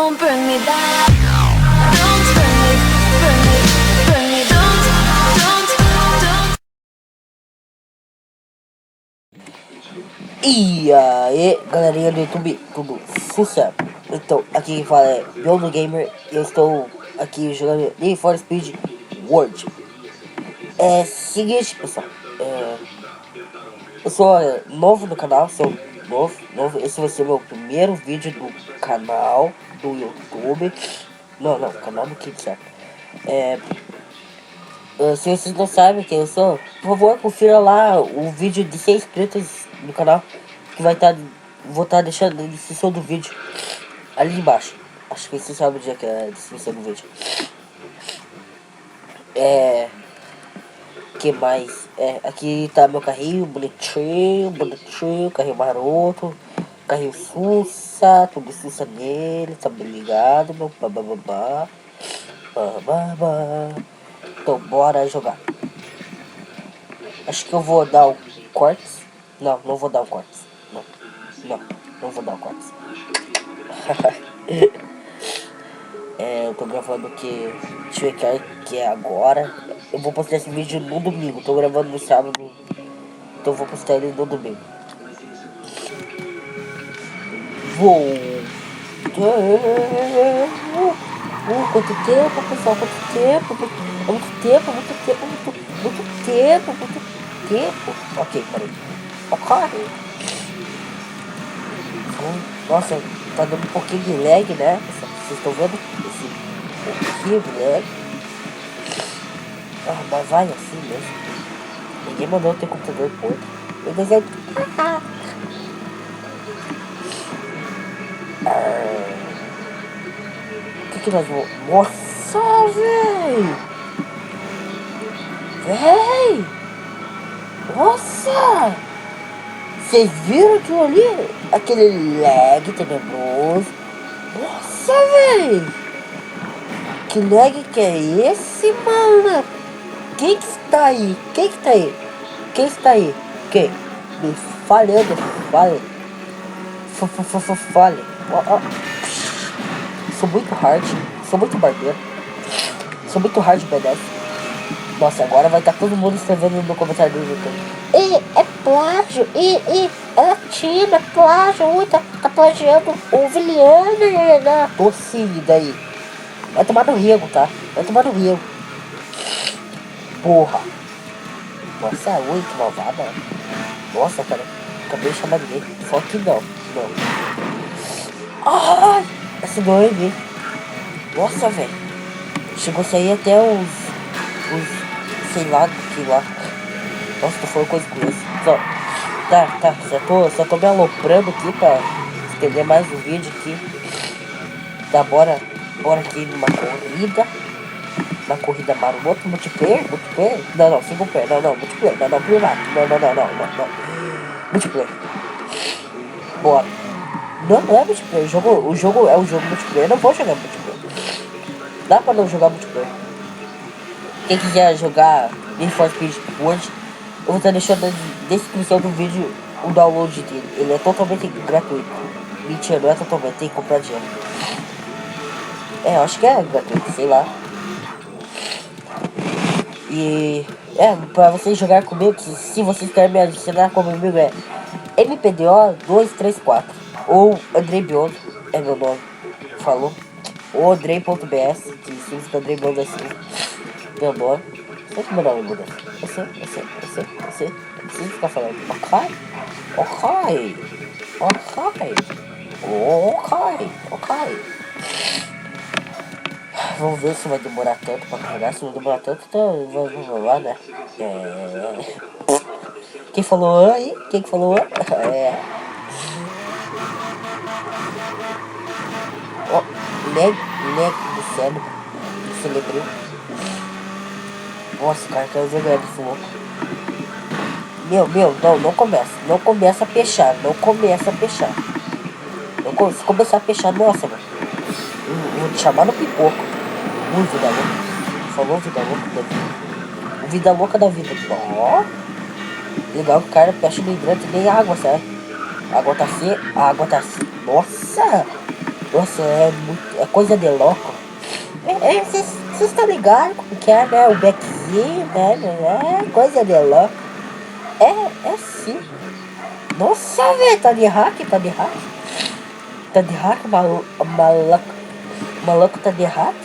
Don't burn me down. Don't burn me, burn me, burn me. Don't. E aí, galerinha do YouTube, tudo sucesso? Então, aqui quem fala é Biondo Gamer e eu estou aqui jogando Need for Speed World. É seguinte, pessoal, eu sou novo no canal, sou novo. Esse vai ser meu primeiro vídeo do canal do YouTube. Não, canal do Kickstarter. Se vocês não sabem quem eu sou, por favor, confira lá o vídeo de 100 inscritos no canal, que vai estar, vou estar deixando na descrição do vídeo, ali embaixo. Acho que vocês sabem onde é que é a descrição do vídeo. Que mais? Aqui tá meu carrinho, bonitinho, carrinho maroto, carrinho sussa, tudo sussa nele, tá bem ligado, meu bababá. Então bora jogar. Acho que eu vou dar o cortes. Não vou dar o cortes. Não vou dar o cortes. Eu tô gravando que deixa eu ver que é agora. Eu vou postar esse vídeo no domingo. Tô gravando no sábado, então eu vou postar ele no domingo. Quanto tempo, pessoal? Quanto tempo? Muito tempo. Ok, peraí. Ok. Nossa, tá dando um pouquinho de lag, né? Vocês estão vendo? Esse pouquinho de lag. Mas vai assim mesmo. Ninguém mandou ter computador por. Meu desenho. O que nós vamos... Nossa, véi! Nossa! Vocês viram aquilo ali? Aquele lag tenebroso. Nossa, véi! Que lag que é esse, mano? Quem que está aí? Quem está aí? Quem? Me fale. Fale. Sou muito hard. Sou muito barbeiro. Sou muito hard BDS. Nossa, agora vai estar todo mundo escrevendo no comentário do YouTube. É plágio. Ela tira, é plágio. Tá plagiando o Viliana. Tô sim, daí. Vai tomar no Riego, tá? Porra. Nossa, muito malvada. Nossa, cara. Acabei de chamar ninguém. Só que não. Ai, essa doeu em mim. Nossa, velho. Chegou a sair até os sei lá, que lá. Nossa, tô falando coisa com isso. Tá. Só tô me aloprando aqui pra estender mais um vídeo aqui. Tá, bora aqui numa corrida. Uma corrida marota, multiplayer? Não, single player, não, multiplayer, não, privado, não, multiplayer. Bora. Não é multiplayer, o jogo é um jogo multiplayer, eu não vou jogar multiplayer. Dá pra não jogar multiplayer. Quem quiser jogar Need for Speed World, eu vou estar deixando na descrição do vídeo o download dele. Ele é totalmente gratuito. Mentira, não é totalmente, tem que comprar dinheiro. Eu acho que é gratuito, sei lá. E pra vocês jogar comigo, se vocês querem me adicionar como amigo, é MPDO234 ou Andrei Biondo é meu nome, falou? Ou Andrei.bs, que significa Andrei Biondo assim, meu nome. Sei que meu nome muda. Eu sei. Não precisa ficar falando. Ok. Vamos ver se vai demorar tanto pra carregar. Se não demorar tanto, então vamos lá, né? Quem falou aí? Quem que falou? Leg do cérebro. Celebrei. Nossa, cara, quero jogar desse louco. Não começa a peixar. Se começar a peixar, nossa, mano. Vou te chamar no pipoco. Vida louca. Falou vida louca. Vida louca da vida. Ó. Legal que o cara fecha no hidrante e nem água, sabe? A água tá assim. Nossa. Nossa, é coisa de louco. Vocês estão ligados como que é, né? O beckzinho, né? É coisa de louco. É sim. Nossa, velho, tá de hack, tá de hack. Tá de hack, maluco tá de hack.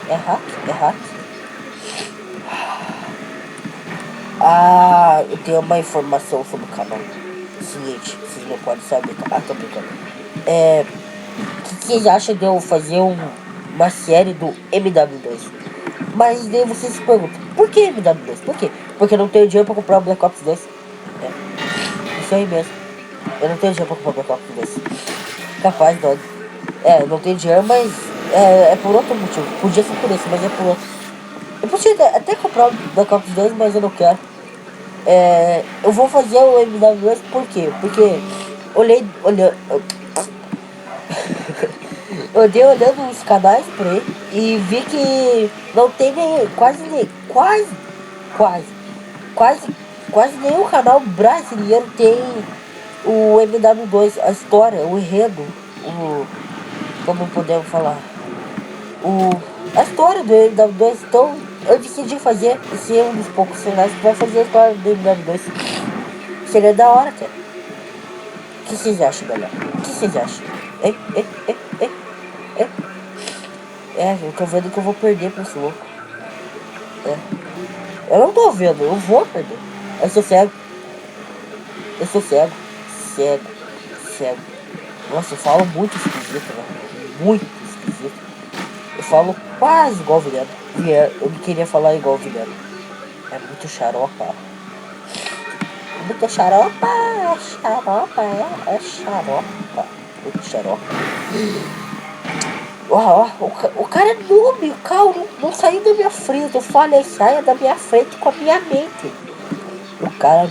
É hack, é hack. Ah, eu tenho uma informação sobre o canal. Seguinte, vocês não podem saber. Ah, tô brincando. O que vocês acham de eu fazer uma série do MW2? Mas daí vocês se perguntam, por que MW2? Por quê? Porque eu não tenho dinheiro pra comprar o Black Ops 2. Isso aí mesmo. Eu não tenho dinheiro pra comprar Black Ops 2. Capaz, dog. Eu não tenho dinheiro, mas é por outro motivo. Podia ser por isso, mas é por outro. Eu podia até comprar o Black Ops 2, mas eu não quero. Eu vou fazer o MW2 por quê? Porque olhei, eu andei olhando os canais por aí e vi que não tem nem, quase, quase, quase nenhum canal brasileiro tem o MW2, a história, o enredo, como podemos falar, a história do MW2. Então eu decidi fazer e ser um dos poucos canais que vai fazer a história do MW2. Seria da hora, cara. O que vocês acham, galera? O que vocês acham? Hein? Hein? Hein? Hein? Hein? Eu tô vendo que eu vou perder pra esse louco. Eu não tô vendo, eu vou perder. Eu sou cego. Eu sou cego. Cego. Cego. Nossa, eu falo muito esquisito, velho. Muito esquisito. Eu falo quase igual o Vilhena. Eu não queria falar igual o Vilhena. É muito xaropa. Muito xaropa. Xaropa, é xaropa. Muito xaropa. O cara é noob, o cara não saiu da minha frente. Eu falei, saia da minha frente com a minha mente. O cara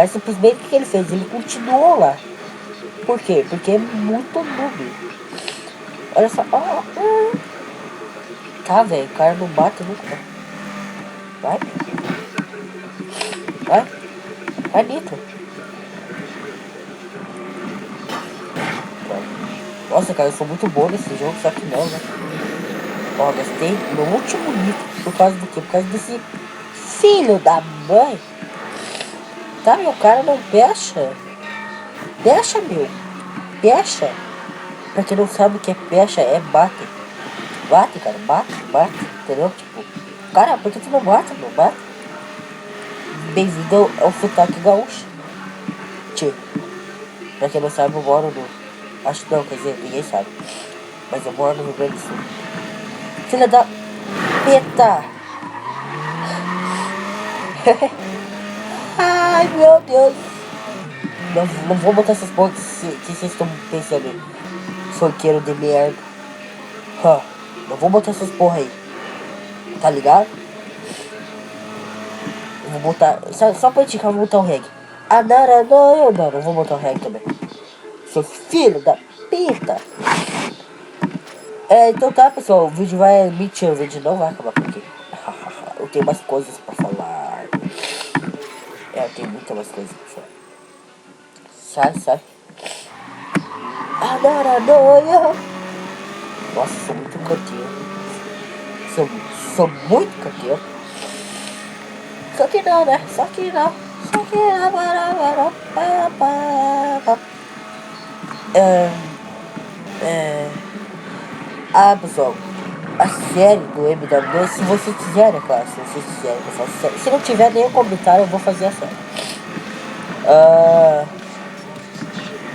simplesmente, o que ele fez? Ele continuou lá. Por quê? Porque é muito noob. Olha só, tá, velho, o cara não bate nunca. Vai. Vai, Nitro. Nossa, cara, eu sou muito bom nesse jogo, só que não, né? Gastei no último Nitro. Por causa do quê? Por causa desse filho da mãe. Tá, meu cara não pecha. Pecha, meu. Pecha. Pra quem não sabe o que é pecha, é bate. Bate, cara, bate. Entendeu? Tipo, cara, por que tu não bate, meu? Bate. Bem-vindo ao sotaque gaúcho. Tchê. Pra quem não sabe, eu moro no... Acho que não, quer dizer, ninguém sabe. Mas eu moro no Rio Grande do Sul. Filha da... Peta! Ai, meu Deus! Não vou botar essas porras que vocês estão pensando aí. Forqueiro de merda. Não vou botar essas porra aí. Tá ligado? Eu vou botar... Só pra indicar, eu vou botar o reggae. Não vou botar o reggae também. Seu filho da puta. Então tá, pessoal, o vídeo vai... Mentira, o vídeo não vai acabar por aqui. Eu tenho mais coisas pra falar. Eu tenho muita mais coisas pra falar. Sai. Nossa, sou muito canteiro. Sou muito canteiro. Só que não, né? Só que não. Pessoal, a série do MW2, se vocês quiserem, claro, se vocês quiserem que eu faça série. Se não tiver nenhum comentário, eu vou fazer a série.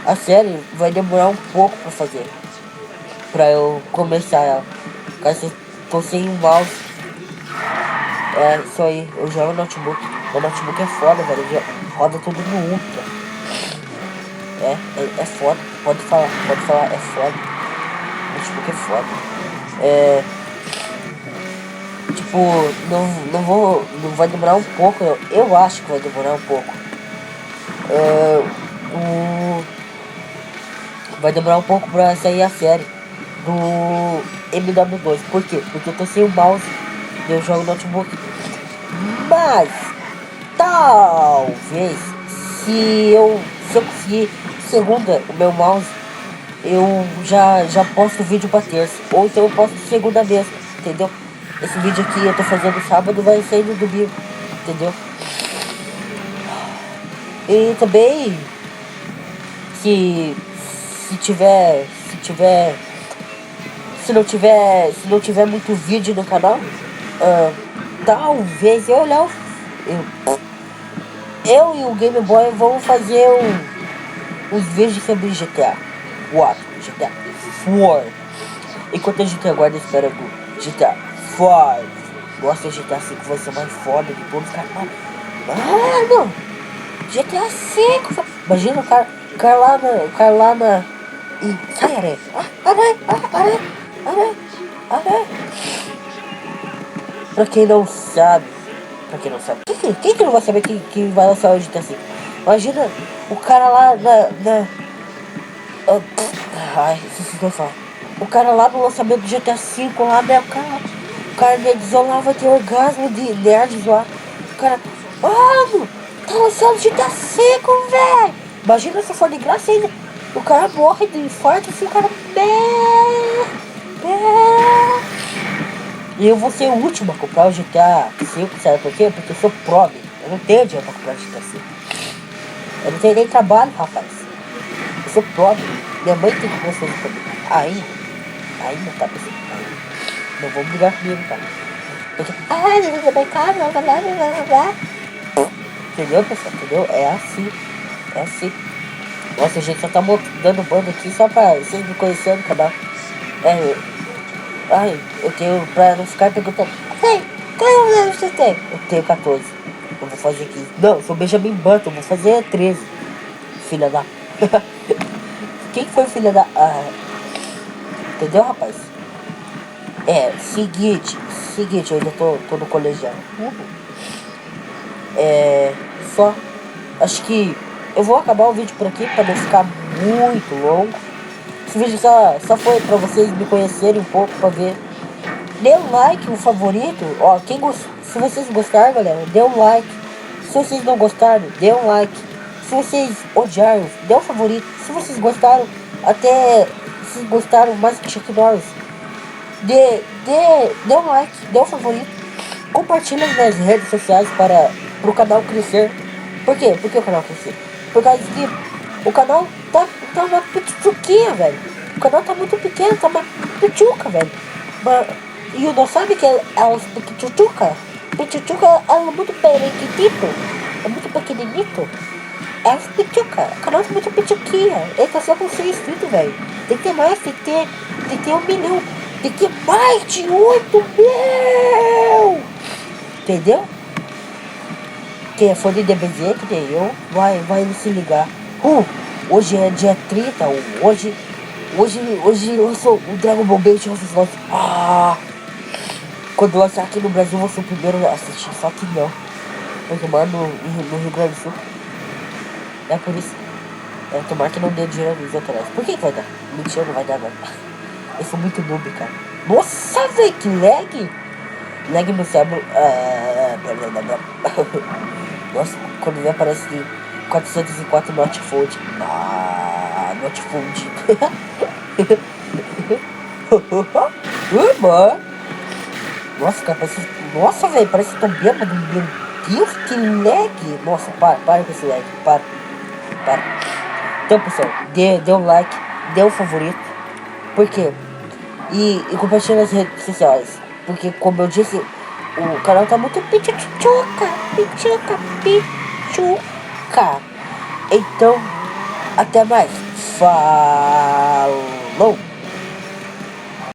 A série vai demorar um pouco pra fazer. Pra eu começar ela. Caso eu tô sem um mouse. Isso aí, eu jogo no notebook. O notebook é foda, velho. Ele roda tudo no Ultra. É foda. Pode falar, é foda. O notebook é foda. Tipo, não vai demorar um pouco. Eu acho que vai demorar um pouco. Vai demorar um pouco pra sair a série do MW2. Por quê? Porque eu tô sem o mouse e eu jogo no notebook. Mas talvez se eu conseguir segunda o meu mouse, eu já posto vídeo pra terça. Ou então eu posto segunda mesmo, entendeu? Esse vídeo aqui eu tô fazendo sábado, vai sair no domingo, entendeu? E também, se não tiver muito vídeo no canal, talvez eu e o Game Boy vamos fazer uns vídeos sobre GTA 4, GTA 4. Enquanto a gente aguarda a espera do GTA 5. Nossa, o GTA 5 vai ser mais foda de todos, cara. Mano, GTA 5. Imagina o cara lá na. E sai, aranha. Aranha. Pra quem não sabe. Quem que não vai saber que vai lançar o GTA 5? Imagina o cara lá ai, esqueci o que eu falo. O cara lá no lançamento do GTA V lá, né? O cara desolava de orgasmo de nerds lá. O cara, mano, tá lançando GTA V, velho. Imagina se for de graça ainda. O cara morre de infarto assim, o cara. E eu vou ser o último a comprar o GTA V, sabe por quê? Porque eu sou pobre. Eu não tenho dinheiro pra comprar o GTA V. Eu não tenho nem trabalho, rapaz. Eu sou pobre. Minha mãe tem que comprar as coisas pra mim. Ainda tá pensando. Não vou brigar comigo, tá? Porque, ele vai caro, blá. Entendeu, pessoal? Entendeu? É assim. Nossa, a gente só tá dando bando aqui só pra vocês me conhecerem no canal. Eu tenho, pra não ficar perguntando, quantos anos você tem? Eu tenho 14. Eu vou fazer 15. Não, eu sou Benjamin Button, eu vou fazer 13. Filha da. Quem foi filha da. Entendeu, rapaz? Seguinte, eu ainda tô no colegial. Só. Acho que eu vou acabar o vídeo por aqui pra não ficar muito longo. Esse vídeo só foi pra vocês me conhecerem um pouco, pra ver. Dê um like, um favorito. Ó, se vocês gostaram, galera, dê um like. Se vocês não gostaram, dê um like. Se vocês odiaram, dê um favorito. Se vocês gostaram, se gostaram mais que Chuck Norris, dê um like, dê um favorito. Compartilhe nas redes sociais para o canal crescer. Por quê? Por que o canal crescer? Por causa que o canal tá uma pituquinha, velho. O canal tá muito pequeno, tá uma pituca, velho. E eu não sabe que é uma pituca? Pituca é muito pequenito. É muito pequenito. É uma pituca. O canal tá muito pituquinha. Ele tá só com 100 inscritos, velho. Tem que ter mais, tem que ter 1 milhão. Tem que ter mais de 8 mil. Entendeu? Quem é fã de DBZ, que nem eu, vai se ligar. Hoje é dia 30, hoje lançou o Dragon Ball Gate of Slot. Quando lançar aqui no Brasil, eu vou ser o primeiro a assistir, só que não. Porque mano, no Rio Grande do Sul. É por isso. Tomara que não dê dinheiro nos atrás. Por que vai dar? Mentira, não vai dar, não. Eu sou muito noob, cara. Nossa, velho, que lag! Lag no cérebro. Nossa, quando vem aparece 404 not fold. Not fold. Mano. Nossa, cara, parece. Nossa, velho, parece que tô bêbado. Meu Deus, que lag. Nossa, para com esse lag. Para. Então, pessoal, dê um like, dê um favorito. Por quê? E compartilha nas redes sociais. Porque, como eu disse, o canal tá muito pichuca. Então, até mais. Falou!